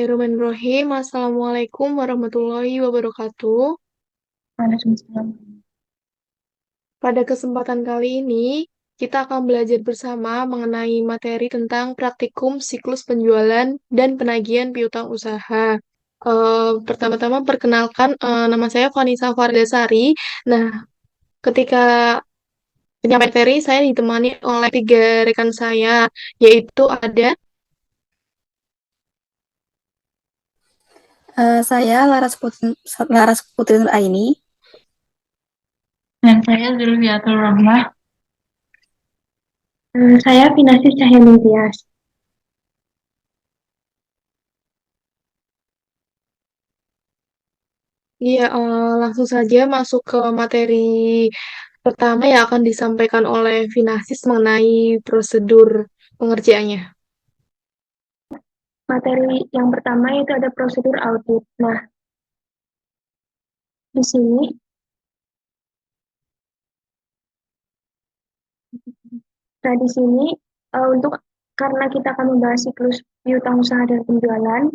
Bismillahirrahmanirrahim. Assalamualaikum warahmatullahi wabarakatuh. Waalaikumsalam. Pada kesempatan kali ini, kita akan belajar bersama mengenai materi tentang praktikum siklus penjualan dan penagihan piutang usaha. Pertama-tama perkenalkan, nama saya Vanessa Fardasari. Nah, ketika penyampaian materi, saya ditemani oleh tiga rekan saya, yaitu ada Saya Laras Putri Nuraini. Dan saya Zulfiatul Rahmah. Saya Vinasih Cahyaningtyas. Iya, langsung saja masuk ke materi pertama yang akan disampaikan oleh Vinasis mengenai prosedur pengerjaannya. Materi yang pertama itu ada prosedur audit. Di sini, di sini untuk karena kita akan membahas siklus piutang usaha dan penjualan,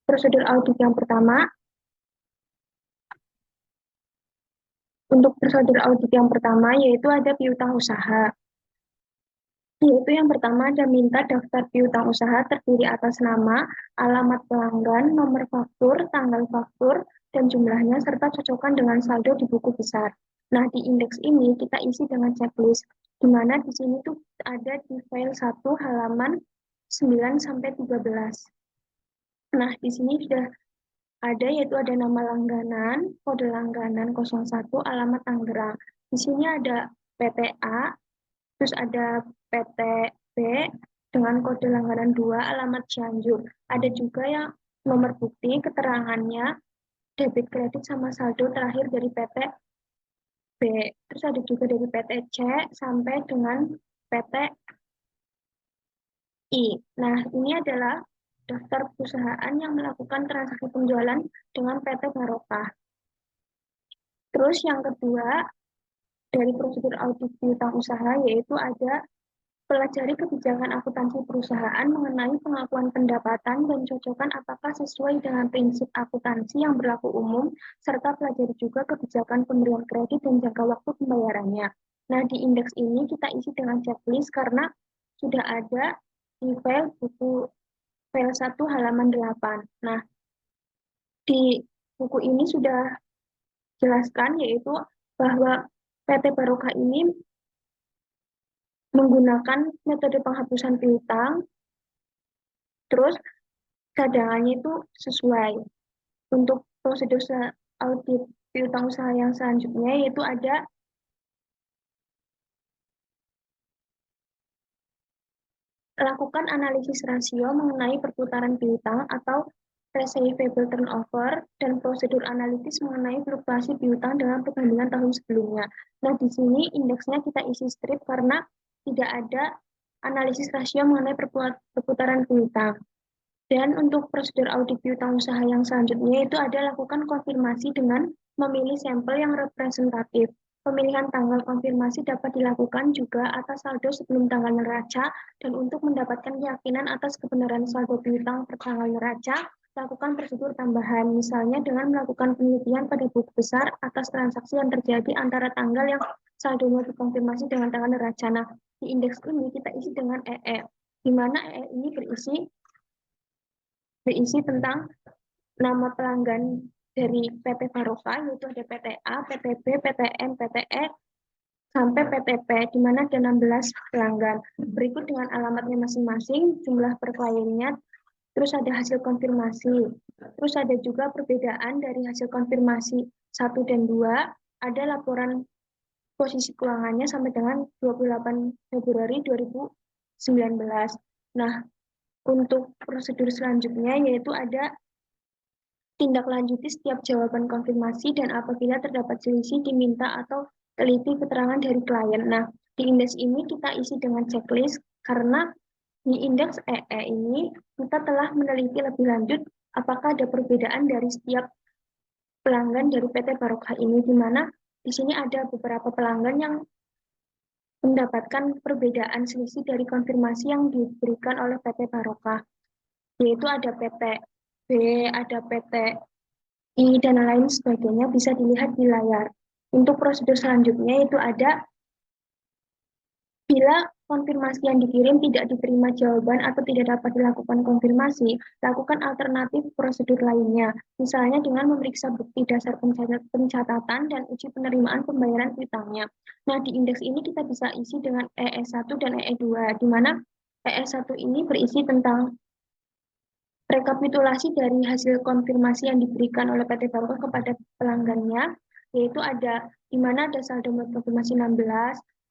prosedur audit yang pertama, untuk prosedur audit yang pertama yaitu ada piutang usaha. Yaitu yang pertama ada minta daftar piutang usaha terdiri atas nama, alamat pelanggan, nomor faktur, tanggal faktur, dan jumlahnya serta cocokkan dengan saldo di buku besar. Nah, di indeks ini kita isi dengan checklist, di mana di sini tuh ada di file 1 halaman 9 sampai 13. Nah, di sini sudah ada yaitu ada nama langganan, kode langganan 01, alamat Tangerang. Di sini ada PTA, terus ada PTB dengan kode langganan 2 alamat Cianjur. Ada juga yang nomor bukti keterangannya debit kredit sama saldo terakhir dari PTB. Terus ada juga dari PTC sampai dengan PTI. Nah, ini adalah daftar perusahaan yang melakukan transaksi penjualan dengan PT Barokah. Terus yang kedua, dari prosedur audit piutang usaha yaitu ada pelajari kebijakan akuntansi perusahaan mengenai pengakuan pendapatan dan cocokkan apakah sesuai dengan prinsip akuntansi yang berlaku umum, serta pelajari juga kebijakan pemberian kredit dan jangka waktu pembayarannya. Nah, di indeks ini kita isi dengan checklist karena sudah ada di file 1 halaman 8. Nah, di buku ini sudah jelaskan yaitu bahwa PT Barokah ini menggunakan metode penghapusan piutang, terus cadangannya itu sesuai. Untuk prosedur audit piutang usaha yang selanjutnya yaitu ada lakukan analisis rasio mengenai perputaran piutang atau receivable turnover dan prosedur analitis mengenai fluktuasi piutang dengan perbandingan tahun sebelumnya. Nah, di sini indeksnya kita isi strip karena tidak ada analisis rasio mengenai perputaran piutang. Dan untuk prosedur audit piutang usaha yang selanjutnya itu ada lakukan konfirmasi dengan memilih sampel yang representatif. Pemilihan tanggal konfirmasi dapat dilakukan juga atas saldo sebelum tanggal neraca dan untuk mendapatkan keyakinan atas kebenaran saldo piutang per tanggal neraca, lakukan prosedur tambahan, misalnya dengan melakukan penelitian pada buku besar atas transaksi yang terjadi antara tanggal yang saldonya dikonfirmasi dengan tanggal neraca. Nah, di indeks ini kita isi dengan EE, di mana EE ini berisi tentang nama pelanggan dari PT Barokah, yaitu ada PTA, PTB, PTN, PTE, sampai PTP, di mana ada 16 pelanggan. Berikut dengan alamatnya masing-masing, jumlah per kliennya, terus ada hasil konfirmasi. Terus ada juga perbedaan dari hasil konfirmasi 1 dan 2, ada laporan posisi keuangannya sampai dengan 28 Februari 2019. Nah, untuk prosedur selanjutnya yaitu ada tindak lanjuti setiap jawaban konfirmasi dan apabila terdapat selisih diminta atau teliti keterangan dari klien. Nah, di indeks ini kita isi dengan checklist karena di indeks EE ini kita telah meneliti lebih lanjut apakah ada perbedaan dari setiap pelanggan dari PT Barokah ini, di mana di sini ada beberapa pelanggan yang mendapatkan perbedaan selisih dari konfirmasi yang diberikan oleh PT Barokah, yaitu ada PT ada PTI, dan lain sebagainya bisa dilihat di layar. Untuk prosedur selanjutnya itu ada bila konfirmasi yang dikirim tidak diterima jawaban atau tidak dapat dilakukan konfirmasi, lakukan alternatif prosedur lainnya, misalnya dengan memeriksa bukti dasar pencatatan dan uji penerimaan pembayaran piutangnya. Nah, di indeks ini kita bisa isi dengan EE1 dan EE2, di mana EE1 ini berisi tentang rekapitulasi dari hasil konfirmasi yang diberikan oleh PT Barokah kepada pelanggannya, yaitu ada di mana ada saldo konfirmasi 16,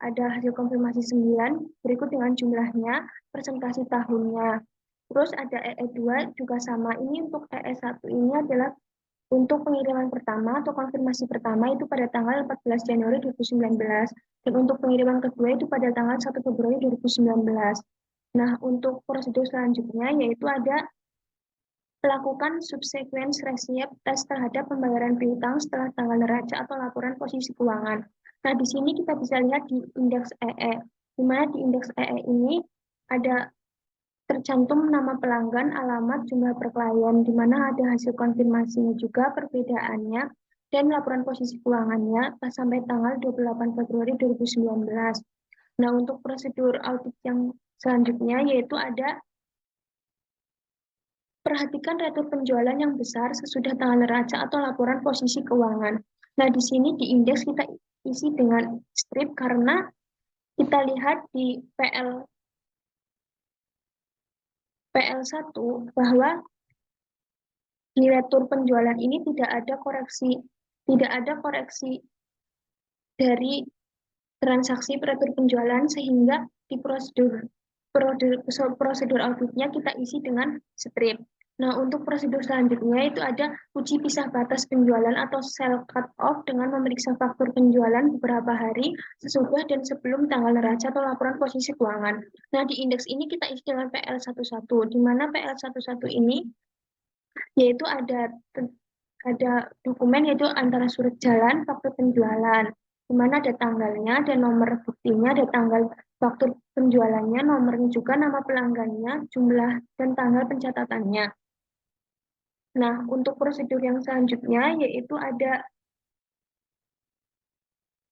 ada hasil konfirmasi 9, berikut dengan jumlahnya, presentasi tahunnya. Terus ada EE2 juga sama. Ini untuk EE1 ini adalah untuk pengiriman pertama atau konfirmasi pertama itu pada tanggal 14 Januari 2019, dan untuk pengiriman kedua itu pada tanggal 1 Februari 2019. Nah, untuk prosedur selanjutnya yaitu ada lakukan subsequence receipt tes terhadap pembayaran piutang setelah tanggal neraca atau laporan posisi keuangan. Nah, di sini kita bisa lihat di indeks EE, di mana di indeks EE ini ada tercantum nama pelanggan, alamat, jumlah per klien, di mana ada hasil konfirmasinya juga perbedaannya, dan laporan posisi keuangannya sampai tanggal 28 Februari 2019. Nah, untuk prosedur audit yang selanjutnya yaitu ada perhatikan retur penjualan yang besar sesudah tanggal neraca atau laporan posisi keuangan. Nah, di sini di indeks kita isi dengan strip karena kita lihat di PL1 bahwa di retur penjualan ini tidak ada koreksi dari transaksi retur penjualan, sehingga di prosedur auditnya kita isi dengan strip. Nah, untuk prosedur selanjutnya itu ada uji pisah batas penjualan atau sell cut off dengan memeriksa faktur penjualan beberapa hari sesudah dan sebelum tanggal neraca atau laporan posisi keuangan. Nah, di indeks ini kita isi dengan PL11, di mana PL11 ini yaitu ada dokumen yaitu antara surat jalan, faktur penjualan, di mana ada tanggalnya, dan nomor buktinya, ada tanggal faktur penjualannya, nomornya juga, nama pelanggannya, jumlah, dan tanggal pencatatannya. Nah, untuk prosedur yang selanjutnya yaitu ada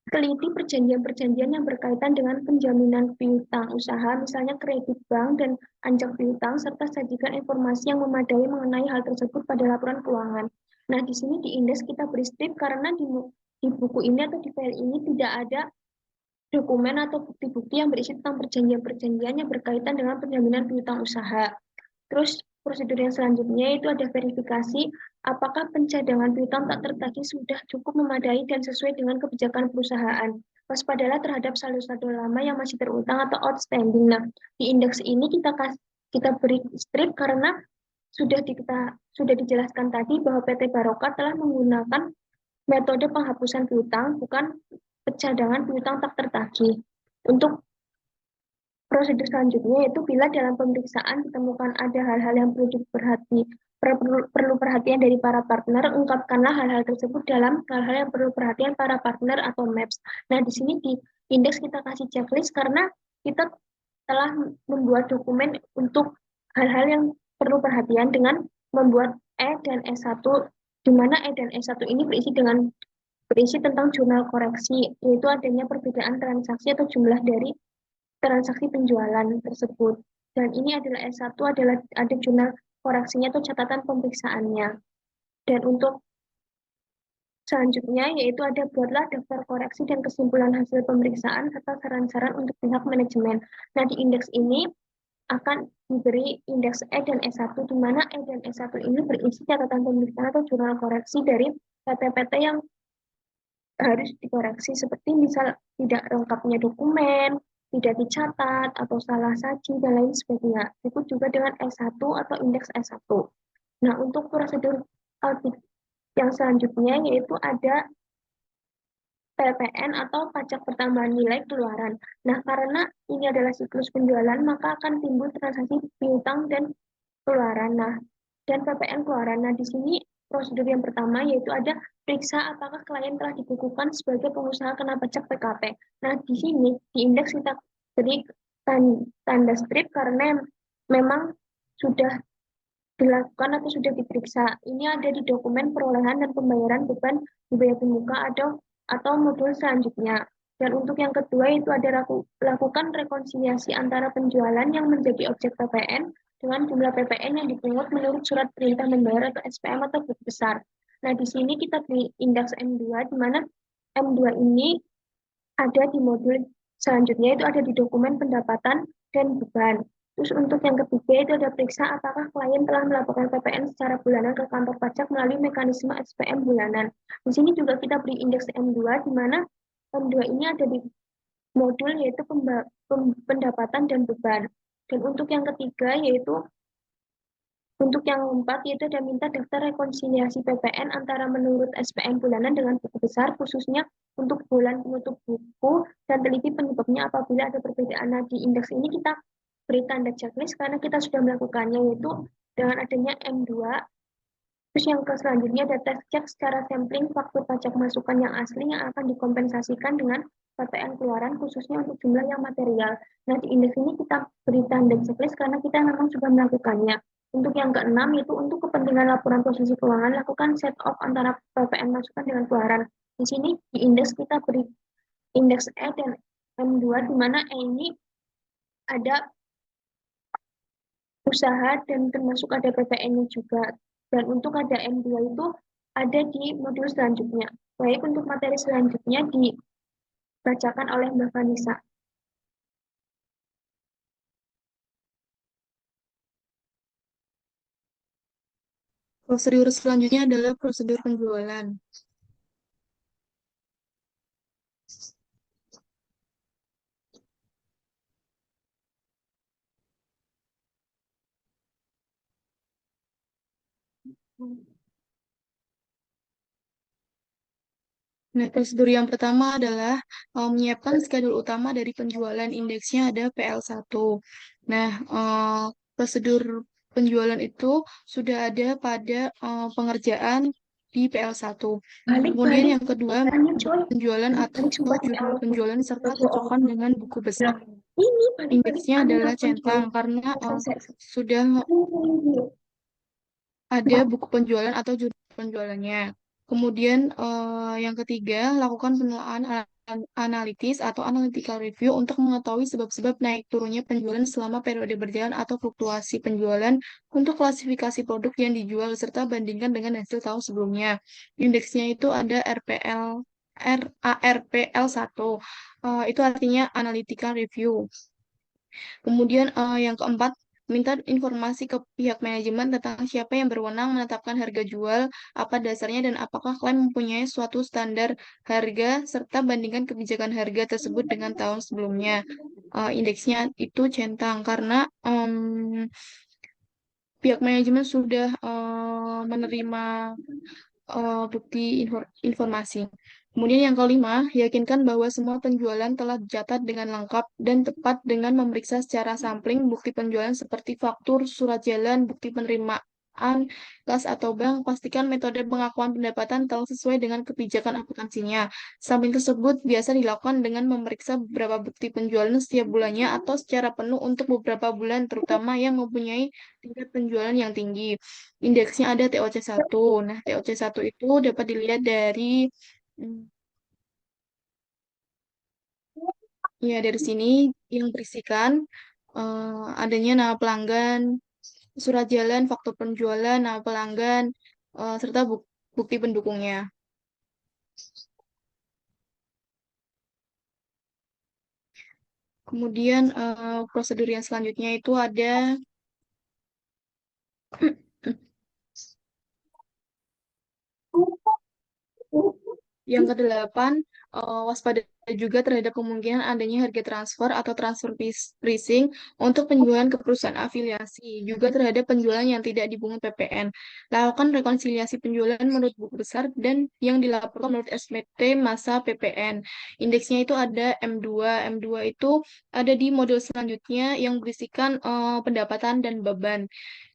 teliti perjanjian-perjanjian yang berkaitan dengan penjaminan piutang usaha, misalnya kredit bank dan anjak piutang, serta sajikan informasi yang memadai mengenai hal tersebut pada laporan keuangan. Nah, di sini di indeks kita beri strip karena di buku ini atau di file ini tidak ada dokumen atau bukti-bukti yang berisi tentang perjanjian-perjanjian yang berkaitan dengan penjaminan piutang usaha. Terus prosedur yang selanjutnya itu ada verifikasi apakah pencadangan piutang tak tertagih sudah cukup memadai dan sesuai dengan kebijakan perusahaan. Waspadalah terhadap saldo-saldo lama yang masih terutang atau outstanding. Nah, di indeks ini kita beri strip karena sudah dijelaskan tadi bahwa PT Barokah telah menggunakan metode penghapusan piutang, bukan pencadangan piutang tak tertagih. Untuk prosedur selanjutnya yaitu bila dalam pemeriksaan ditemukan ada hal-hal yang perlu perhatian dari para partner, ungkapkanlah hal-hal tersebut dalam hal-hal yang perlu perhatian para partner atau MAPS. Nah, di sini di indeks kita kasih checklist karena kita telah membuat dokumen untuk hal-hal yang perlu perhatian dengan membuat E dan S1, di mana E dan S1 ini berisi tentang jurnal koreksi, yaitu adanya perbedaan transaksi atau jumlah dari transaksi penjualan tersebut. Dan ini adalah S1 adalah ada jurnal koreksinya atau catatan pemeriksaannya. Dan untuk selanjutnya yaitu ada buatlah daftar koreksi dan kesimpulan hasil pemeriksaan serta saran-saran untuk pihak manajemen. Nah, di indeks ini akan diberi indeks E dan S1, di mana E dan S1 ini berisi catatan pemeriksaan atau jurnal koreksi dari PT-PT yang harus dikoreksi, seperti misal tidak lengkapnya dokumen, tidak dicatat, atau salah saji, dan lain sebagainya. Ikut juga dengan S1 atau indeks S1. Nah, untuk prosedur audit yang selanjutnya yaitu ada PPN atau pajak pertambahan nilai keluaran. Nah, karena ini adalah siklus penjualan, maka akan timbul transaksi piutang dan keluaran. Nah, dan PPN keluaran. Nah, di sini prosedur yang pertama yaitu ada periksa apakah klien telah dikukuhkan sebagai pengusaha kena pajak PKP. Nah, di sini di indeks kita beri tanda strip karena memang sudah dilakukan atau sudah diperiksa. Ini ada di dokumen perolehan dan pembayaran beban biaya muka atau modul selanjutnya. Dan untuk yang kedua itu ada lakukan rekonsiliasi antara penjualan yang menjadi objek PPN dengan jumlah PPN yang dipungut menurut surat perintah membayar atau SPM atau buku besar. Nah, di sini kita beri indeks M2, di mana M2 ini ada di modul selanjutnya, itu ada di dokumen pendapatan dan beban. Terus untuk yang ketiga itu ada periksa apakah klien telah melaporkan PPN secara bulanan ke kantor pajak melalui mekanisme SPM bulanan. Di sini juga kita beri indeks M2, di mana M2 ini ada di modul yaitu pendapatan dan beban. Dan untuk yang ketiga yaitu untuk yang keempat, yaitu ada minta daftar rekonsiliasi PPN antara menurut SPM bulanan dengan buku besar, khususnya untuk bulan penutup buku, dan teliti penyebabnya apabila ada perbedaan. Nah, di indeks ini kita beri tanda checklist karena kita sudah melakukannya, yaitu dengan adanya M2. Terus yang selanjutnya ada tes cek secara sampling faktur pajak masukan yang asli yang akan dikompensasikan dengan PPN keluaran khususnya untuk jumlah yang material. Nah, di indeks ini kita beri tanda checklist karena kita memang sudah melakukannya. Untuk yang keenam, yaitu untuk kepentingan laporan posisi keuangan, lakukan set off antara PPN masukan dengan keluaran. Di sini di indeks kita beri indeks E dan M2, di mana E ini ada usaha dan termasuk ada PPN-nya juga. Dan untuk ada M2 itu ada di modul selanjutnya. Baik, untuk materi selanjutnya dibacakan oleh Mbak Vanessa. Prosedur selanjutnya adalah prosedur penjualan. Nah, prosedur yang pertama adalah menyiapkan schedule utama dari penjualan. Indeksnya ada PL1. Nah, prosedur penjualan itu sudah ada pada pengerjaan di PL1. Kemudian yang kedua, penjualan atau judul penjualan serta cocokkan dengan buku besar. Indeksnya adalah centang karena sudah ada buku penjualan atau judul penjualannya. Kemudian yang ketiga, lakukan penelaahan analitis atau analytical review untuk mengetahui sebab-sebab naik turunnya penjualan selama periode berjalan atau fluktuasi penjualan untuk klasifikasi produk yang dijual serta bandingkan dengan hasil tahun sebelumnya. Indeksnya itu ada ARPL1. Itu artinya analytical review. Kemudian yang keempat, minta informasi ke pihak manajemen tentang siapa yang berwenang menetapkan harga jual, apa dasarnya, dan apakah klien mempunyai suatu standar harga, serta bandingkan kebijakan harga tersebut dengan tahun sebelumnya. Indeksnya itu centang karena pihak manajemen sudah menerima bukti informasi. Kemudian yang kelima, yakinkan bahwa semua penjualan telah dicatat dengan lengkap dan tepat dengan memeriksa secara sampling bukti penjualan seperti faktur, surat jalan, bukti penerimaan, kas atau bank. Pastikan metode pengakuan pendapatan telah sesuai dengan kebijakan akuntansinya. Sampling tersebut biasa dilakukan dengan memeriksa beberapa bukti penjualan setiap bulannya atau secara penuh untuk beberapa bulan, terutama yang mempunyai tingkat penjualan yang tinggi. Indeksnya ada TOC1. Nah, TOC1 itu dapat dilihat dari ya dari sini yang berisikan adanya nama pelanggan, surat jalan, faktur penjualan, nama pelanggan, serta bukti pendukungnya. Kemudian prosedur yang selanjutnya itu ada yang kedelapan, waspada juga terhadap kemungkinan adanya harga transfer atau transfer pricing untuk penjualan ke perusahaan afiliasi, juga terhadap penjualan yang tidak dipungut PPN. Lakukan rekonsiliasi penjualan menurut buku besar dan yang dilaporkan menurut SPT masa PPN. Indeksnya itu ada M2. M2 itu ada di modul selanjutnya yang berisikan pendapatan dan beban.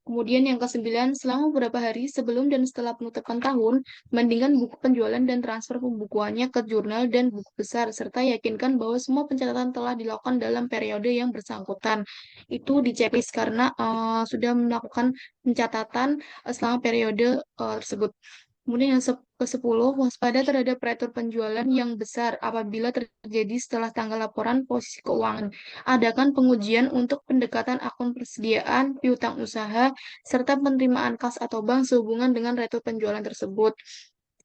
Kemudian yang ke-9, selama beberapa hari sebelum dan setelah penutupan tahun, bandingkan buku penjualan dan transfer pembukuannya ke jurnal dan buku besar, serta yakinkan bahwa semua pencatatan telah dilakukan dalam periode yang bersangkutan. Itu di checklist karena sudah melakukan pencatatan selama periode tersebut. Kemudian yang ke-10, waspada terhadap retur penjualan yang besar apabila terjadi setelah tanggal laporan posisi keuangan. Adakan pengujian untuk pendekatan akun persediaan, piutang usaha, serta penerimaan kas atau bank sehubungan dengan retur penjualan tersebut.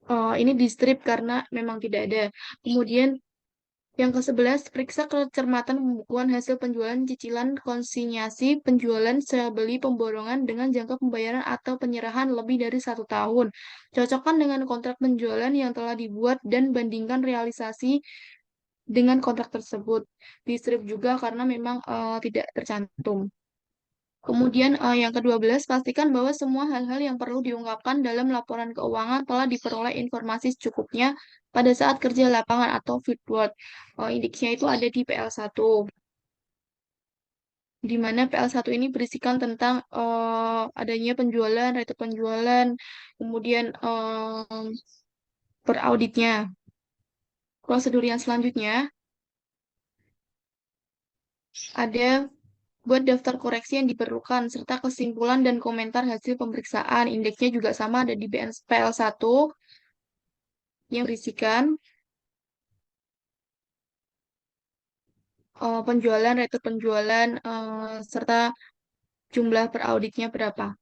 Ini di strip karena memang tidak ada. Kemudian yang ke-11, periksa kecermatan pembukuan hasil penjualan cicilan konsinyasi penjualan sewa beli pemborongan dengan jangka pembayaran atau penyerahan lebih dari 1 tahun. Cocokkan dengan kontrak penjualan yang telah dibuat dan bandingkan realisasi dengan kontrak tersebut. Di strip juga karena memang tidak tercantum. Kemudian yang ke-12, pastikan bahwa semua hal-hal yang perlu diungkapkan dalam laporan keuangan telah diperoleh informasi secukupnya pada saat kerja lapangan atau fieldwork. Indeksnya itu ada di PL1, di mana PL1 ini berisikan tentang adanya penjualan, retur penjualan, kemudian per auditnya. Prosedur yang selanjutnya ada buat daftar koreksi yang diperlukan, serta kesimpulan dan komentar hasil pemeriksaan. Indeksnya juga sama ada di BNPL1 yang berisikan penjualan, retur penjualan, serta jumlah per auditnya berapa.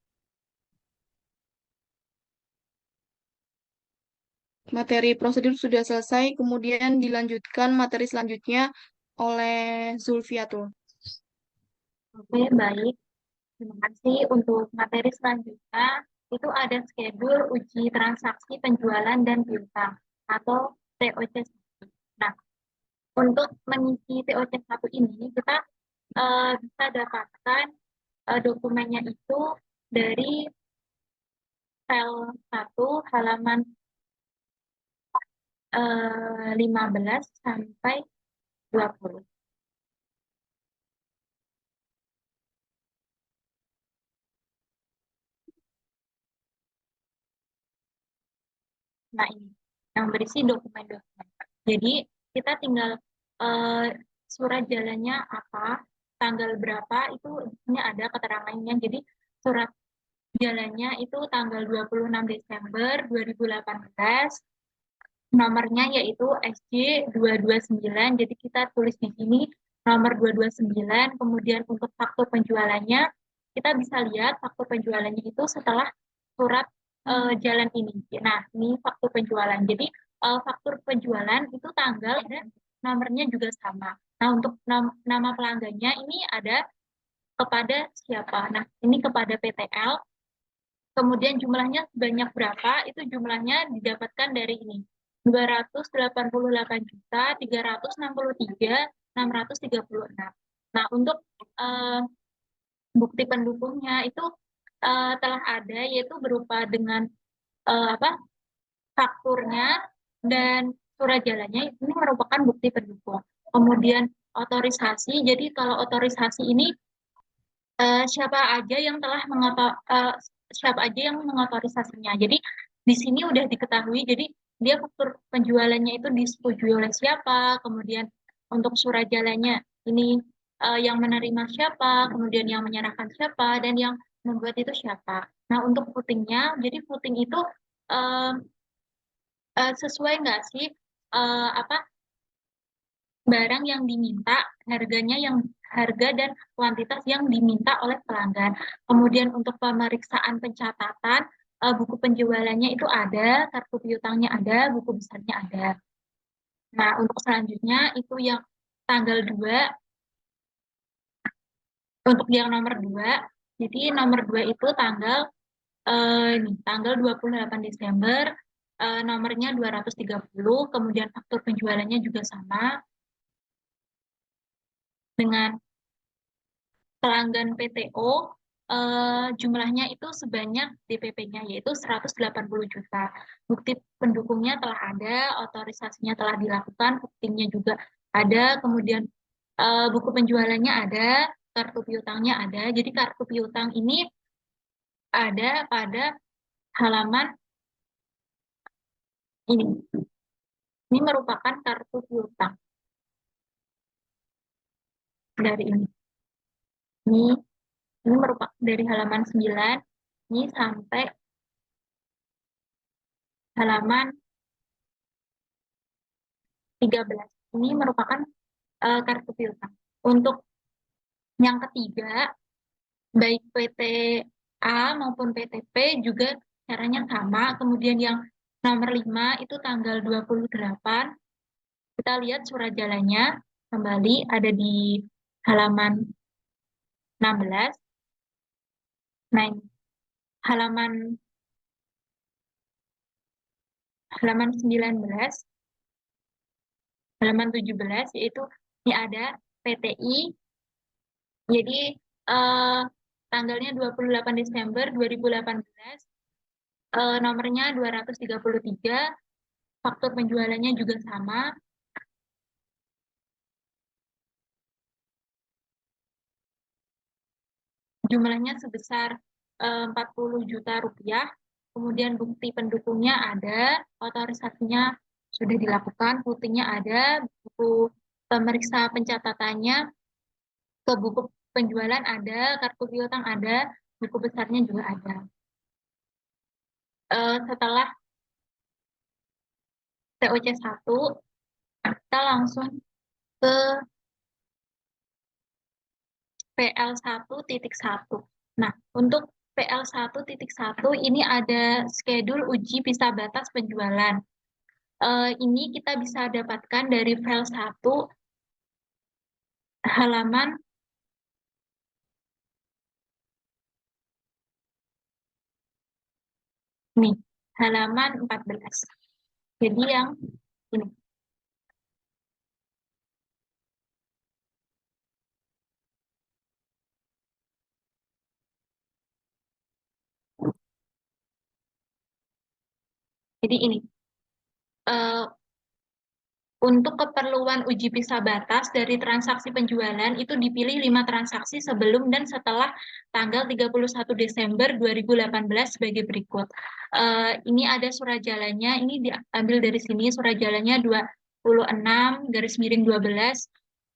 Materi prosedur sudah selesai, kemudian dilanjutkan materi selanjutnya oleh Zulfiatul. Oke, baik. Terima kasih. Untuk materi selanjutnya, itu ada schedule uji transaksi penjualan dan piutang atau TOC1. Nah, untuk mengisi TOC1 ini, kita bisa dapatkan dokumennya itu dari file 1 halaman 15 sampai 20. Nah, ini yang berisi dokumen-dokumen. Jadi, kita tinggal eh, surat jalannya apa, tanggal berapa, itu di sini ada keterangannya. Jadi, surat jalannya itu tanggal 26 Desember 2018, nomornya yaitu SJ229. Jadi, kita tulis di sini nomor 229. Kemudian untuk faktur penjualannya, kita bisa lihat faktur penjualannya itu setelah surat jalan ini. Nah, ini faktur penjualan. Jadi, faktur penjualan itu tanggal dan nomornya juga sama. Nah, untuk nama pelanggannya ini ada kepada siapa? Nah, ini kepada PTL. Kemudian jumlahnya sebanyak berapa? Itu jumlahnya didapatkan dari ini. 288.363.636. Nah, untuk bukti pendukungnya itu telah ada, yaitu berupa dengan apa, fakturnya dan surat jalannya. Ini merupakan bukti pendukung. Kemudian otorisasi. Jadi kalau otorisasi ini siapa aja yang telah siapa aja yang mengotorisasinya. Jadi di sini udah diketahui. Jadi dia faktur penjualannya itu disetujui oleh siapa. Kemudian untuk surat jalannya ini yang menerima siapa, kemudian yang menyerahkan siapa, dan yang membuat itu siapa. Nah, untuk footingnya, jadi footing itu uh, sesuai nggak sih apa barang yang diminta, harganya yang harga dan kuantitas yang diminta oleh pelanggan. Kemudian untuk pemeriksaan pencatatan, buku penjualannya itu ada, kartu piutangnya ada, buku besarnya ada. Nah, untuk selanjutnya itu yang tanggal 2, untuk yang nomor 2, jadi nomor 2 itu tanggal 28 Desember, nomornya 230, kemudian faktur penjualannya juga sama dengan pelanggan PTO, jumlahnya itu sebanyak DPP-nya yaitu 180 juta. Bukti pendukungnya telah ada, otorisasinya telah dilakukan, buktinya juga ada, kemudian buku penjualannya ada, kartu piutangnya ada. Jadi kartu piutang ini ada pada halaman ini. Ini merupakan kartu piutang dari ini. Ini merupakan dari halaman 9 ini sampai halaman 13. Ini merupakan kartu piutang. Untuk yang ketiga, baik PTA maupun PTP juga caranya sama. Kemudian yang nomor 5 itu tanggal 28. Kita lihat surat jalannya kembali ada di halaman 16. Nah, halaman 19, halaman 17 yaitu ini ada PTI. Jadi tanggalnya 28 Desember 2018, nomornya 233, faktur penjualannya juga sama. Jumlahnya sebesar 40 juta rupiah. Kemudian bukti pendukungnya ada, otorisasinya sudah dilakukan, putihnya ada, buku pemeriksa pencatatannya, ke buku penjualan ada, kartu piutang ada, buku besarnya juga ada. Setelah TOC 1, kita langsung ke PL1.1. Nah, untuk PL1.1 ini ada schedule uji bisa batas penjualan. Ini kita bisa dapatkan dari file 1 halaman nih, halaman 14. Jadi yang ini. Jadi ini. Untuk keperluan uji bisa batas dari transaksi penjualan itu dipilih 5 transaksi sebelum dan setelah tanggal 31 Desember 2018 sebagai berikut. Ini ada surat jalannya, ini diambil dari sini, surat jalannya 26/12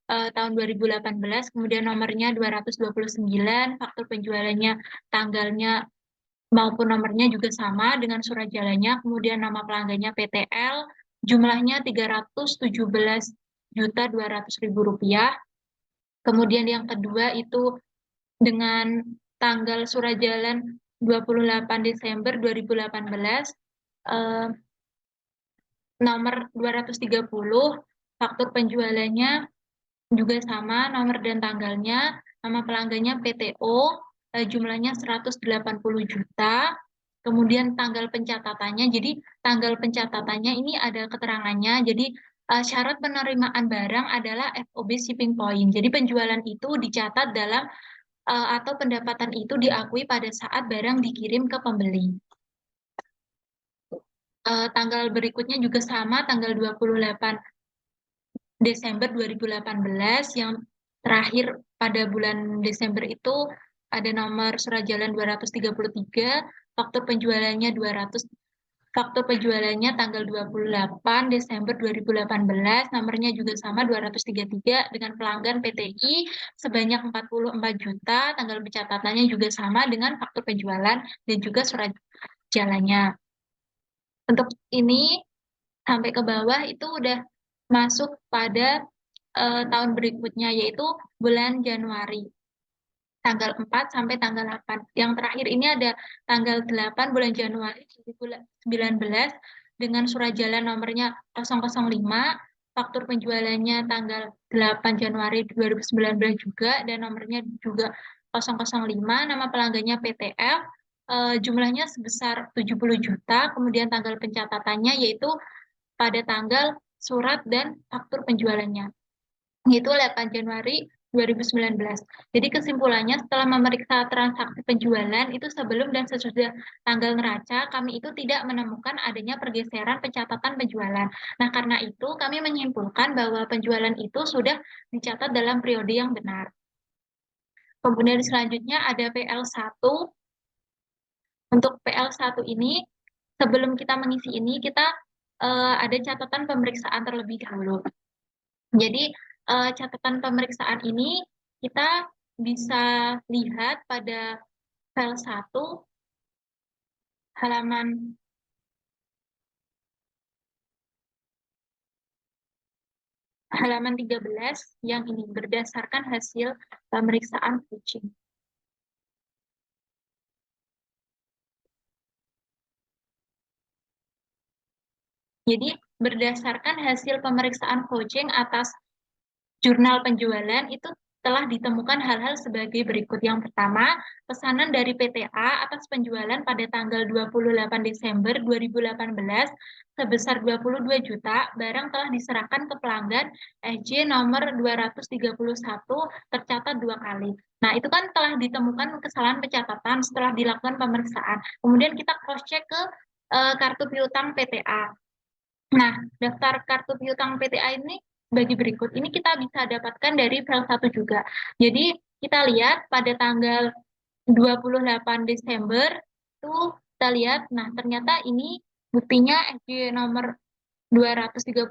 tahun 2018, kemudian nomornya 229, faktur penjualannya, tanggalnya maupun nomornya juga sama dengan surat jalannya, kemudian nama pelanggannya PTL, jumlahnya 317.200.000 rupiah. Kemudian yang kedua itu dengan tanggal surat jalan 28 Desember 2018, nomor 230, faktur penjualannya juga sama, nomor dan tanggalnya, nama pelanggannya PTO, jumlahnya 180 juta, kemudian tanggal pencatatannya, jadi tanggal pencatatannya ini ada keterangannya, jadi syarat penerimaan barang adalah FOB shipping point, jadi penjualan itu dicatat dalam atau pendapatan itu diakui pada saat barang dikirim ke pembeli. Tanggal berikutnya juga sama, tanggal 28 Desember 2018, yang terakhir pada bulan Desember itu ada nomor surat jalan 233, faktur penjualannya 200, faktur penjualannya tanggal 28 Desember 2018, nomornya juga sama 233 dengan pelanggan PTI sebanyak 44 juta, tanggal pencatatannya juga sama dengan faktur penjualan dan juga surat jalannya. Untuk ini sampai ke bawah itu udah masuk pada tahun berikutnya, yaitu bulan Januari. Tanggal 4 sampai tanggal 8. Yang terakhir ini ada tanggal 8 bulan Januari 2019 dengan surat jalan nomornya 005, faktur penjualannya tanggal 8 Januari 2019 juga, dan nomornya juga 005, nama pelanggannya PTF, jumlahnya sebesar 70 juta, kemudian tanggal pencatatannya yaitu pada tanggal surat dan faktur penjualannya, yaitu 8 Januari 2019. Jadi kesimpulannya setelah memeriksa transaksi penjualan itu sebelum dan sesudah tanggal neraca, kami itu tidak menemukan adanya pergeseran pencatatan penjualan. Nah, karena itu kami menyimpulkan bahwa penjualan itu sudah dicatat dalam periode yang benar. Kemudian selanjutnya ada PL1 Untuk PL1 ini, sebelum kita mengisi ini, kita ada catatan pemeriksaan terlebih dahulu. Jadi, catatan pemeriksaan ini kita bisa lihat pada file 1 halaman 13 yang ini berdasarkan hasil pemeriksaan kucing. Jadi, berdasarkan hasil pemeriksaan coaching atas jurnal penjualan itu telah ditemukan hal-hal sebagai berikut. Yang pertama, pesanan dari PTA atas penjualan pada tanggal 28 Desember 2018 sebesar 22 juta, barang telah diserahkan ke pelanggan SJ nomor 231 tercatat 2 kali. Nah, itu kan telah ditemukan kesalahan pencatatan setelah dilakukan pemeriksaan. Kemudian kita cross-check ke kartu piutang PTA. Nah, daftar kartu piutang PTA ini bagi berikut. Ini kita bisa dapatkan dari file 1 juga. Jadi, kita lihat pada tanggal 28 Desember, itu kita lihat, nah ternyata ini buktinya SJ nomor 231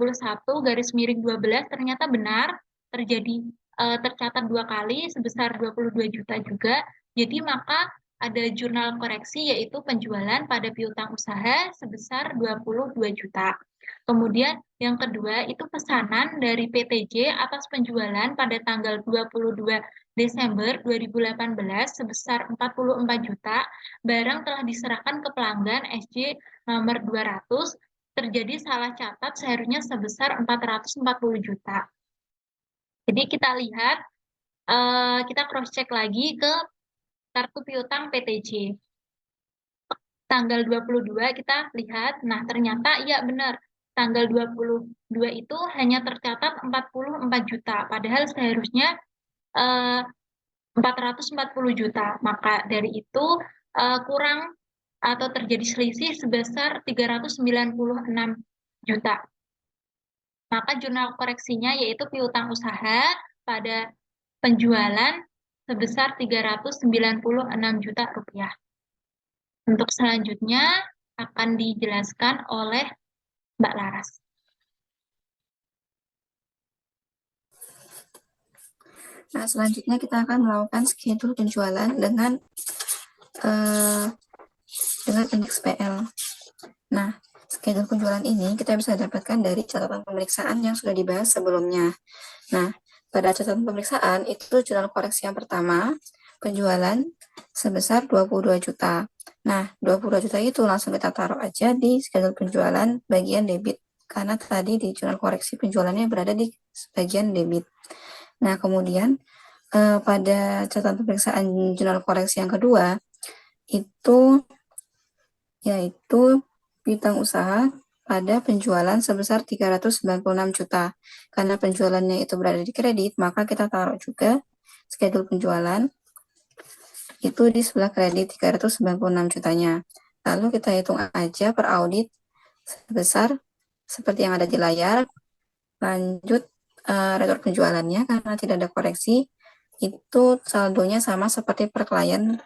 garis miring 12 ternyata benar terjadi tercatat 2 kali sebesar 22 juta juga. Jadi maka ada jurnal koreksi yaitu penjualan pada piutang usaha sebesar 22 juta. Kemudian yang kedua itu pesanan dari PTJ atas penjualan pada tanggal 22 Desember 2018 sebesar 44 juta, barang telah diserahkan ke pelanggan SJ nomor 200, terjadi salah catat seharusnya sebesar 440 juta. Jadi kita lihat, kita cross-check lagi ke kartu piutang PTJ. Tanggal 22 kita lihat, nah ternyata iya benar, tanggal 22 itu hanya tercatat 44 juta, padahal seharusnya 440 juta. Maka dari itu kurang atau terjadi selisih sebesar 396 juta. Maka jurnal koreksinya yaitu piutang usaha pada penjualan sebesar 396 juta rupiah. Untuk selanjutnya akan dijelaskan oleh Mbak Laras. Nah, selanjutnya kita akan melakukan schedule penjualan dengan indeks PL. Nah, schedule penjualan ini kita bisa dapatkan dari catatan pemeriksaan yang sudah dibahas sebelumnya. Nah, pada catatan pemeriksaan itu jurnal koreksi yang pertama, penjualan sebesar 22 juta. Nah, 22 juta itu langsung kita taruh aja di schedule penjualan bagian debit, karena tadi di jurnal koreksi penjualannya berada di bagian debit. Nah, kemudian pada catatan pemeriksaan jurnal koreksi yang kedua, itu yaitu piutang usaha pada penjualan sebesar 396 juta. Karena penjualannya itu berada di kredit, maka kita taruh juga schedule penjualan itu di sebelah kredit 396 jutanya. Lalu kita hitung aja per audit sebesar seperti yang ada di layar. Lanjut rekor penjualannya karena tidak ada koreksi, itu saldonya sama seperti per klien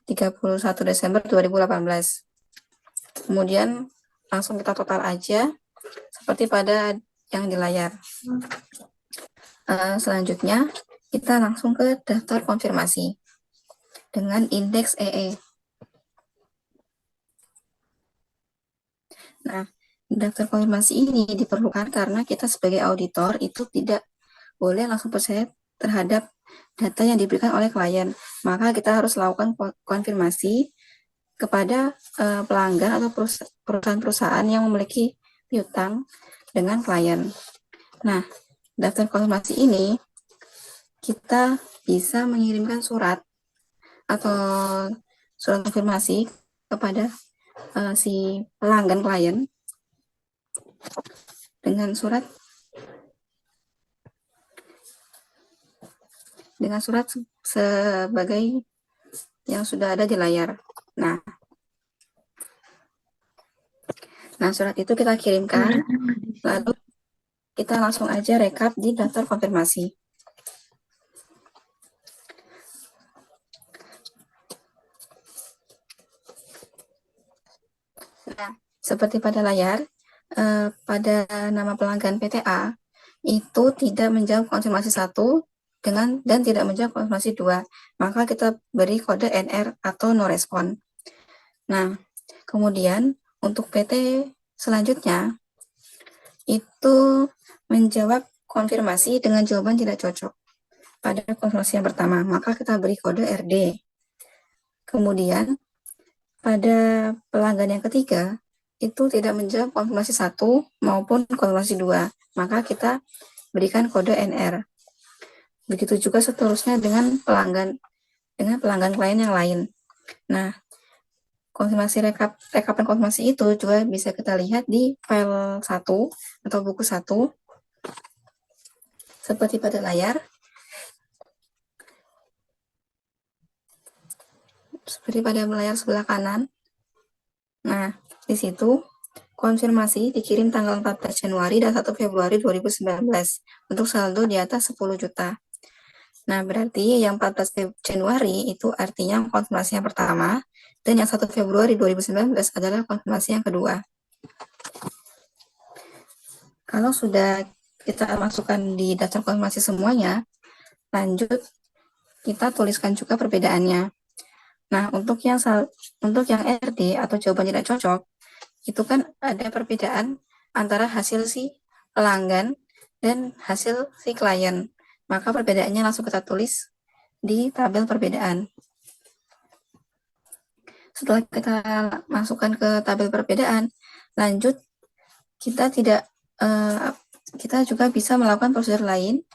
31 Desember 2018. Kemudian langsung kita total aja seperti pada yang di layar. Selanjutnya kita langsung ke daftar konfirmasi dengan indeks EE. Nah, daftar konfirmasi ini diperlukan karena kita sebagai auditor itu tidak boleh langsung percaya terhadap data yang diberikan oleh klien. Maka kita harus lakukan konfirmasi kepada pelanggan atau perusahaan-perusahaan yang memiliki piutang dengan klien. Nah, daftar konfirmasi ini kita bisa mengirimkan surat atau surat konfirmasi kepada si pelanggan klien dengan surat sebagai yang sudah ada di layar. Nah, surat itu kita kirimkan, lalu kita langsung aja rekap di daftar konfirmasi. Seperti pada layar, pada nama pelanggan PTA, itu tidak menjawab konfirmasi 1 dan tidak menjawab konfirmasi 2. Maka kita beri kode NR atau no respon. Nah, kemudian untuk PT selanjutnya, itu menjawab konfirmasi dengan jawaban tidak cocok pada konfirmasi yang pertama, maka kita beri kode RD. Kemudian pada pelanggan yang ketiga itu tidak menjawab konfirmasi 1 maupun konfirmasi 2, maka kita berikan kode NR. Begitu juga seterusnya dengan pelanggan klien yang lain. Nah, rekapan konfirmasi itu juga bisa kita lihat di file 1 atau buku 1 seperti pada layar. Seperti pada layar sebelah kanan. Nah, di situ konfirmasi dikirim tanggal 14 Januari dan 1 Februari 2019 untuk saldo di atas 10 juta. Nah, berarti yang 14 Januari itu artinya konfirmasi yang pertama, dan yang 1 Februari 2019 adalah konfirmasi yang kedua. Kalau sudah kita masukkan di daftar konfirmasi semuanya, lanjut kita tuliskan juga perbedaannya. Nah, untuk yang RD atau jawaban tidak cocok, itu kan ada perbedaan antara hasil si pelanggan dan hasil si klien. Maka perbedaannya langsung kita tulis di tabel perbedaan. Setelah kita masukkan ke tabel perbedaan, lanjut kita juga bisa melakukan prosedur lain,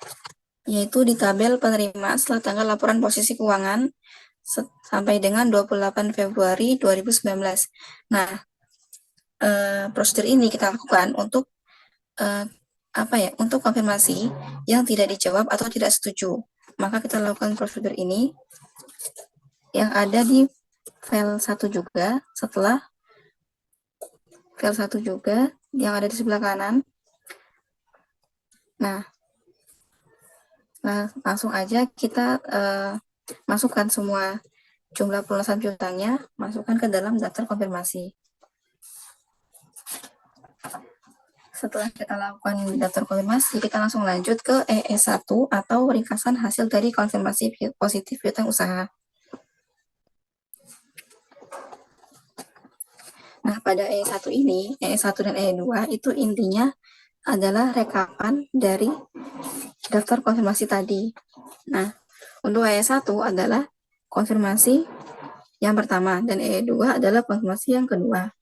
yaitu di tabel penerimaan setelah tanggal laporan posisi keuangan sampai dengan 28 Februari 2019. Nah, prosedur ini kita lakukan untuk untuk konfirmasi yang tidak dijawab atau tidak setuju. Maka kita lakukan prosedur ini yang ada di file 1 juga, setelah file 1 juga yang ada di sebelah kanan. Nah, langsung aja kita masukkan semua jumlah pelunasan piutangnya, masukkan ke dalam daftar konfirmasi. Setelah kita lakukan daftar konfirmasi, kita langsung lanjut ke EE1 atau ringkasan hasil dari konfirmasi positif piutang usaha. Nah, pada EE1 ini, EE1 dan EE2 itu intinya adalah rekapan dari daftar konfirmasi tadi. Nah, untuk EE1 adalah konfirmasi yang pertama, dan EE2 adalah konfirmasi yang kedua.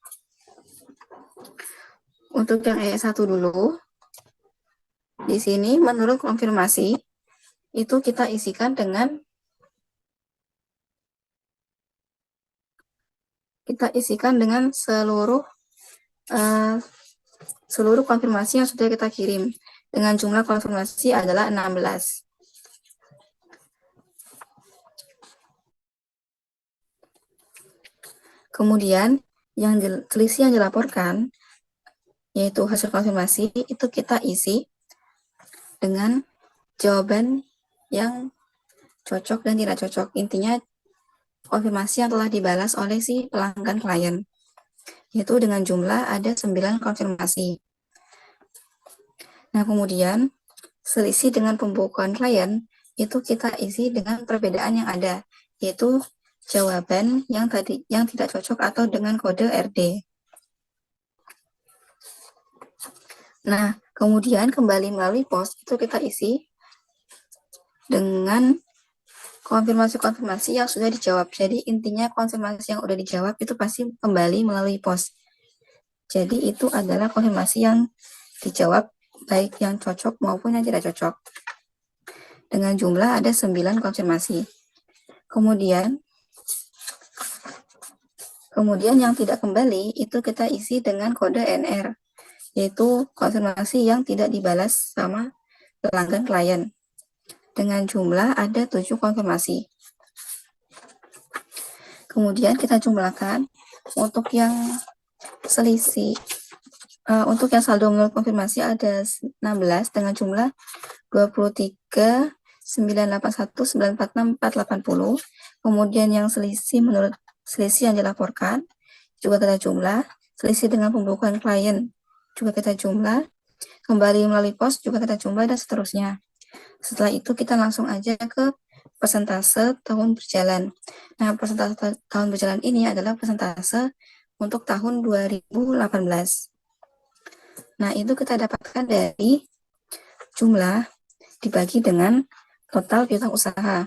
Untuk yang EE1 dulu, di sini menurut konfirmasi, itu kita isikan dengan seluruh konfirmasi yang sudah kita kirim, dengan jumlah konfirmasi adalah 16. Kemudian, selisih yang dilaporkan, yaitu hasil konfirmasi, itu kita isi dengan jawaban yang cocok dan tidak cocok. Intinya, konfirmasi yang telah dibalas oleh si pelanggan klien, yaitu dengan jumlah ada 9 konfirmasi. Nah, kemudian, selisih dengan pembukuan klien, itu kita isi dengan perbedaan yang ada, yaitu jawaban yang tidak cocok atau dengan kode RD. Nah, kemudian kembali melalui pos itu kita isi dengan konfirmasi-konfirmasi yang sudah dijawab. Jadi intinya konfirmasi yang sudah dijawab itu pasti kembali melalui pos. Jadi itu adalah konfirmasi yang dijawab baik yang cocok maupun yang tidak cocok. Dengan jumlah ada 9 konfirmasi. Kemudian yang tidak kembali itu kita isi dengan kode NR, yaitu konfirmasi yang tidak dibalas sama pelanggan klien. Dengan jumlah ada 7 konfirmasi. Kemudian kita jumlahkan untuk yang selisih, untuk yang saldo menurut konfirmasi ada 16 dengan jumlah 23, 981, 946, 480. Kemudian yang selisih menurut selisih yang dilaporkan juga ada jumlah selisih dengan pembukuan klien juga kita jumlah, kembali melalui pos juga kita jumlah, dan seterusnya. Setelah itu kita langsung aja ke persentase tahun berjalan. Nah, persentase tahun berjalan ini adalah persentase untuk tahun 2018. Nah, itu kita dapatkan dari jumlah dibagi dengan total piutang usaha.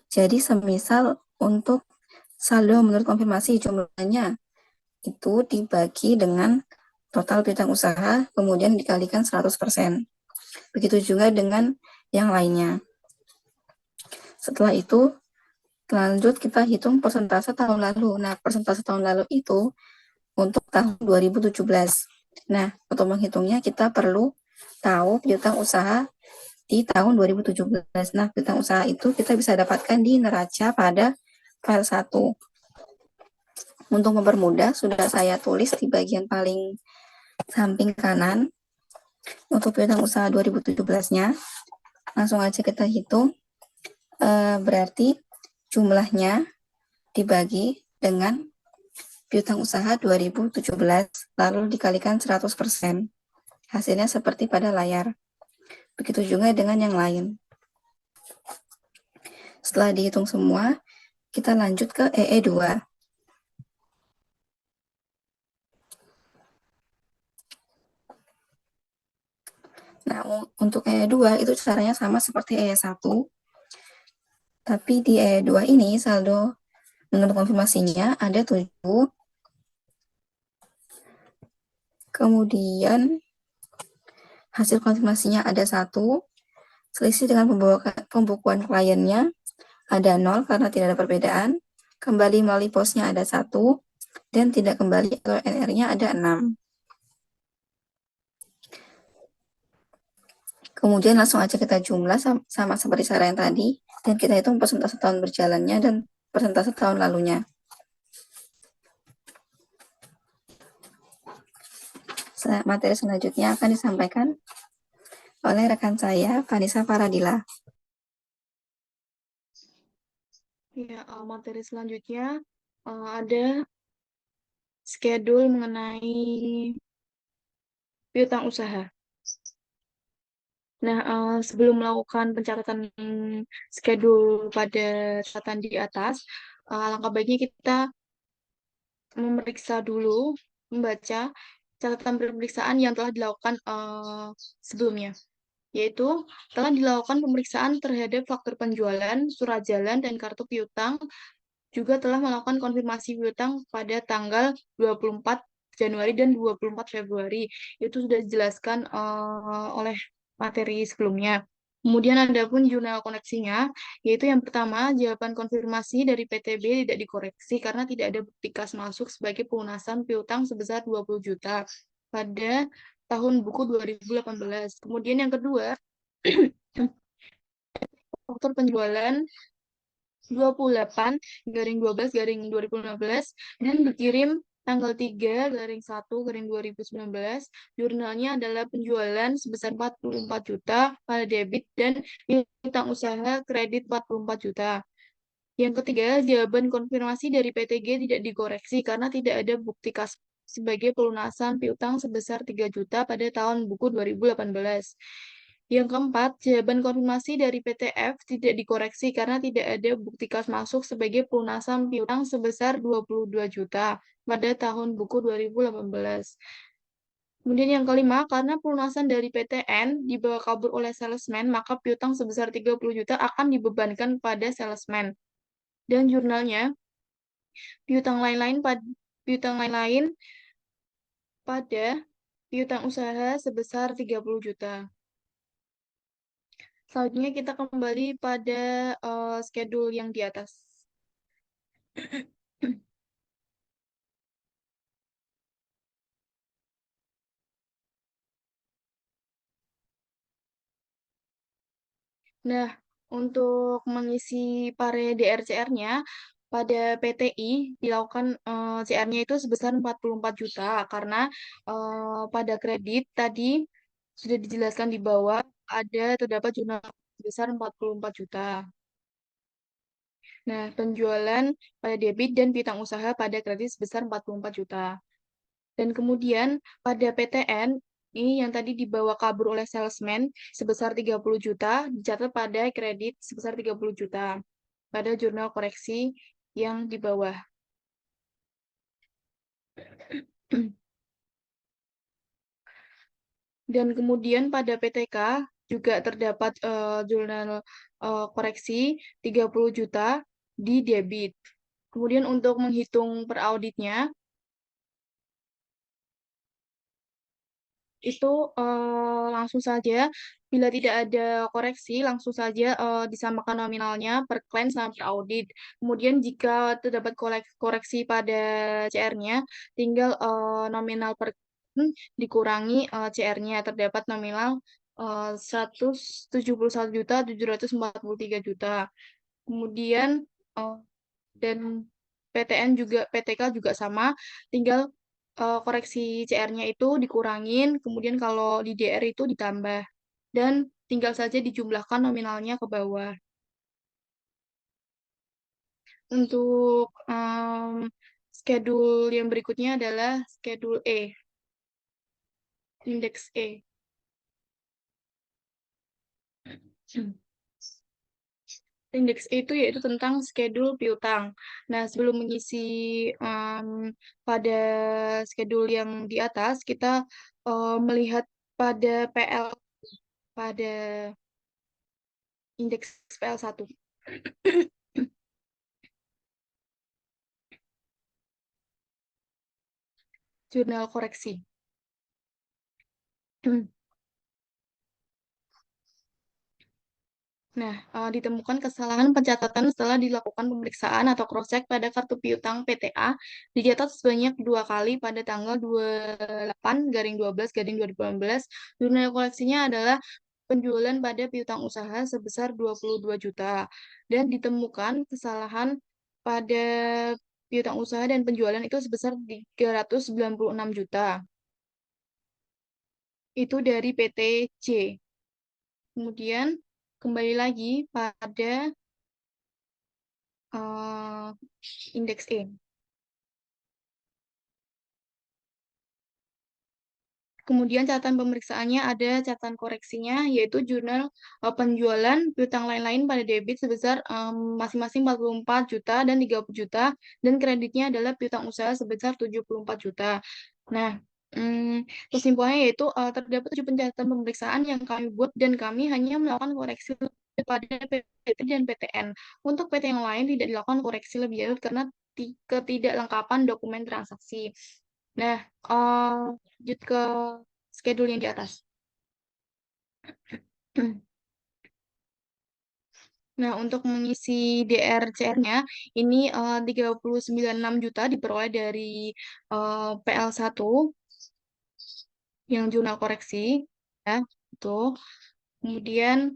Jadi, semisal untuk saldo menurut konfirmasi jumlahnya itu dibagi dengan total piutang usaha, kemudian dikalikan 100%. Begitu juga dengan yang lainnya. Setelah itu, lanjut kita hitung persentase tahun lalu. Nah, persentase tahun lalu itu untuk tahun 2017. Nah, untuk menghitungnya kita perlu tahu piutang usaha di tahun 2017. Nah, piutang usaha itu kita bisa dapatkan di neraca pada file 1. Untuk mempermudah, sudah saya tulis di bagian paling samping kanan untuk piutang usaha 2017-nya. Langsung aja kita hitung. Berarti jumlahnya dibagi dengan piutang usaha 2017 lalu dikalikan 100%. Hasilnya seperti pada layar. Begitu juga dengan yang lain. Setelah dihitung semua, kita lanjut ke EE2. Nah, untuk EE2 itu caranya sama seperti EE1. Tapi di EE2 ini saldo menurut konfirmasinya ada 7. Kemudian hasil konfirmasinya ada 1. Selisih dengan pembukuan kliennya ada 0 karena tidak ada perbedaan. Kembali melalui posnya ada 1. Dan tidak kembali atau NR-nya ada 6. Kemudian langsung aja kita jumlah sama seperti cara yang tadi. Dan kita hitung persentase tahun berjalannya dan persentase tahun lalunya. Materi selanjutnya akan disampaikan oleh rekan saya, Vanessa Faradila. Ya, materi selanjutnya ada schedule mengenai piutang usaha. Nah, sebelum melakukan pencatatan schedule pada catatan di atas, alangkah baiknya kita memeriksa dulu, membaca catatan pemeriksaan yang telah dilakukan sebelumnya, yaitu telah dilakukan pemeriksaan terhadap faktur penjualan, surat jalan, dan kartu piutang, juga telah melakukan konfirmasi piutang pada tanggal 24 Januari dan 24 Februari. Itu sudah dijelaskan oleh materi sebelumnya. Kemudian ada pun jurnal koneksinya, yaitu yang pertama, jawaban konfirmasi dari PTB tidak dikoreksi karena tidak ada bukti kas masuk sebagai pelunasan piutang sebesar 20 juta pada tahun buku 2018. Kemudian yang kedua, faktur penjualan 28/12/2015 dan dikirim tanggal 3/1/2019. Jurnalnya adalah penjualan sebesar 44 juta pada debit dan piutang usaha kredit 44 juta. Yang ketiga, jawaban konfirmasi dari PTG tidak dikoreksi karena tidak ada bukti kas sebagai pelunasan piutang sebesar 3 juta pada tahun buku 2018. Yang keempat, jawaban konfirmasi dari PTF tidak dikoreksi karena tidak ada bukti kas masuk sebagai pelunasan piutang sebesar 22 juta pada tahun buku 2018. Kemudian yang kelima, karena pelunasan dari PTN dibawa kabur oleh salesman, maka piutang sebesar 30 juta akan dibebankan pada salesman. Dan jurnalnya, piutang lain-lain pada piutang usaha sebesar 30 juta. Selanjutnya kita kembali pada schedule yang di atas. Nah, untuk mengisi pare DRCR-nya, pada PTI dilakukan CR-nya itu sebesar 44 juta, karena pada kredit tadi sudah dijelaskan di bawah, ada terdapat jurnal sebesar 44 juta. Nah, penjualan pada debit dan piutang usaha pada kredit sebesar 44 juta. Dan kemudian pada PTN, ini yang tadi dibawa kabur oleh salesman sebesar 30 juta, dicatat pada kredit sebesar 30 juta pada jurnal koreksi yang di bawah. Dan kemudian pada PTK juga terdapat jurnal koreksi 30 juta di debit. Kemudian untuk menghitung per auditnya, itu langsung saja, bila tidak ada koreksi, langsung saja disamakan nominalnya per klaim sama per audit. Kemudian jika terdapat koreksi pada CR-nya, tinggal nominal per klaim dikurangi CR-nya, terdapat nominal 171.743 juta. Kemudian eh, dan PTN juga PTK juga sama, tinggal koreksi CR-nya itu dikurangin, kemudian kalau di DR itu ditambah dan tinggal saja dijumlahkan nominalnya ke bawah. Untuk schedule yang berikutnya adalah schedule E, indeks E. Indeks E itu yaitu tentang schedule piutang. Nah, sebelum mengisi pada schedule yang di atas, kita melihat pada PL, pada indeks PL1. Jurnal koreksi. Nah, ditemukan kesalahan pencatatan setelah dilakukan pemeriksaan atau cross-check pada kartu piutang PTA dicatat sebanyak 2 kali pada tanggal 28/12/2018. Jurnal koleksinya adalah penjualan pada piutang usaha sebesar 22 juta dan ditemukan kesalahan pada piutang usaha dan penjualan itu sebesar 396 juta. Itu dari PT C. Kemudian kembali lagi pada indeks E. Kemudian catatan pemeriksaannya ada catatan koreksinya, yaitu jurnal penjualan piutang lain-lain pada debit sebesar masing-masing 44 juta dan 30 juta, dan kreditnya adalah piutang usaha sebesar 74 juta. Nah, kesimpulannya yaitu terdapat 7 pencatatan pemeriksaan yang kami buat dan kami hanya melakukan koreksi pada PT dan PTN. Untuk PT yang lain tidak dilakukan koreksi lebih lanjut karena ketidaklengkapan dokumen transaksi. Nah, lanjut ke schedule yang di atas. Nah, untuk mengisi DRCR-nya, ini 39,6 juta diperoleh dari PL1 yang jurnal koreksi. Ya, itu. Kemudian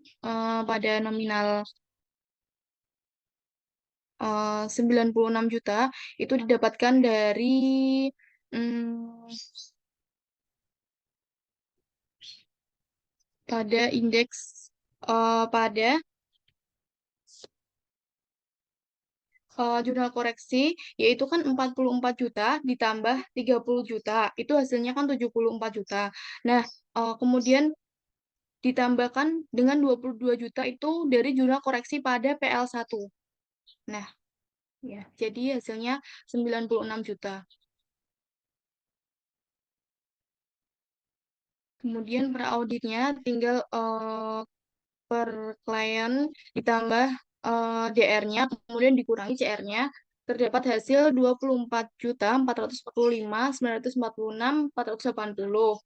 pada nominal 96 juta itu didapatkan dari mm, pada indeks pada jurnal koreksi, yaitu kan 44 juta ditambah 30 juta, itu hasilnya kan 74 juta. Nah, kemudian ditambahkan dengan 22 juta itu dari jurnal koreksi pada PL1. Nah, ya, jadi hasilnya 96 juta. Kemudian per auditnya tinggal per klien ditambah DR-nya, kemudian dikurangi CR-nya, terdapat hasil 24.445.946.480.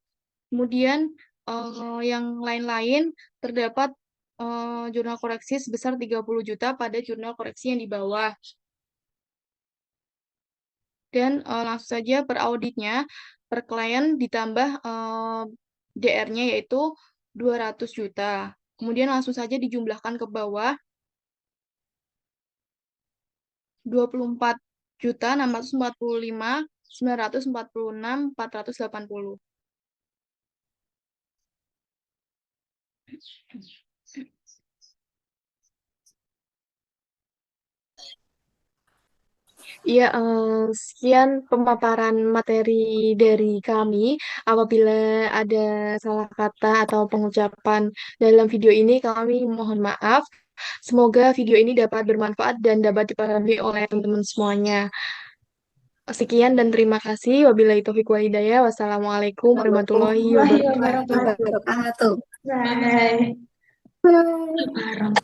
Kemudian yang lain-lain terdapat jurnal koreksi sebesar 30 juta pada jurnal koreksi yang di bawah. Dan langsung saja per auditnya, per klien ditambah DR-nya yaitu 200 juta. Kemudian langsung saja dijumlahkan ke bawah 24.645.946.480. Iya, sekian pemaparan materi dari kami. Apabila ada salah kata atau pengucapan dalam video ini, kami mohon maaf. Semoga video ini dapat bermanfaat dan dapat dipahami oleh teman-teman semuanya. Sekian dan terima kasih. Wabillahi taufiq wal hidayah. Wassalamualaikum warahmatullahi Warahmatullahi wabarakatuh. wabarakatuh. Wabarakatuh. Bye. Bareng.